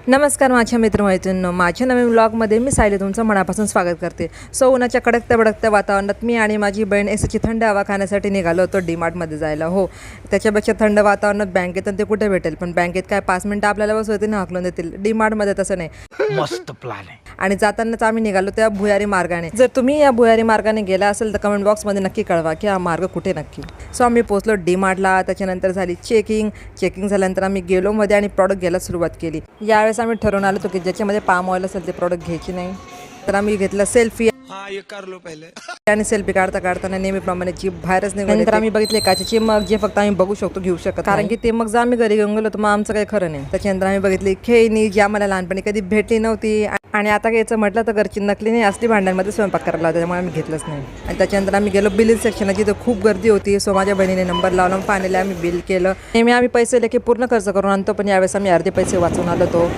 नमस्कार माझ्या मित्रमैत्रिणींनो, माझ्या नवीन व्लॉगमध्ये मी सायली तुमचं मनापासून स्वागत करते. उन्हाच्या कडकत्या बडकत्या वातावरणात मी आणि माझी बहीण एसीची थंड हवा खाण्यासाठी निघालो होतो डीमार्टमध्ये जायला. हो, त्याच्यापेक्षा थंड वातावरणात बँकेत ते कुठे भेटेल, पण बँकेत काय 5 मिनिटं आपल्याला बसवते ना हाकलून देतील. डीमार्टमध्ये तसं नाही. मस्त प्लॅन आहे. आणि जातानाच आम्ही निघालो त्या भुयारी मार्गाने. जर तुम्ही या भुयारी मार्गाने गेला असेल तर कमेंट बॉक्समध्ये नक्की कळवा की हा मार्ग कुठे नक्की. आम्ही पोहोचलो डीमार्टला. त्याच्यानंतर झाली चेकिंग झाल्यानंतर आम्ही गेलो मध्ये आणि प्रॉडक्ट घ्यायला सुरुवात केली. यावेळेस आम्ही ठरवून आलो की ज्याच्यामध्ये पाम ऑइल असेल ते प्रॉडक्ट घ्यायची नाही. तर आम्ही घेतलं सेल्फी आणि सेल्फी काढताना नेहमीप्रमाणे जीप बाहेरच निघाली. नंतर आम्ही बघितले काचेची मग, जे फक्त आम्ही बघू शकतो घेऊ शकत, कारण की ते मग जर आम्ही घरी घेऊन गेलो तर मग आमचं काही खरं नाही. त्याच्यानंतर आम्ही बघितली खेळणी, जी आम्हाला लहानपणी कधी भेटली नव्हती. आणि आता घ्यायचं म्हटलं तर घरची नकली नाही असली भांड्यांमध्ये स्वयंपाक करायला होता, त्यामुळे आम्ही घेतलंच नाही. आणि त्याच्यानंतर आम्ही गेलो बिलिंग सेक्शनला, जिथं खूप गर्दी होती. माझ्या बहिणीने नंबर लावला, पाणीला आम्ही बिल केलं. नेहमी आम्ही पैसे लेके पूर्ण खर्च करून आणतो, पण यावेळेस आम्ही अर्धे पैसे वाचून आलो.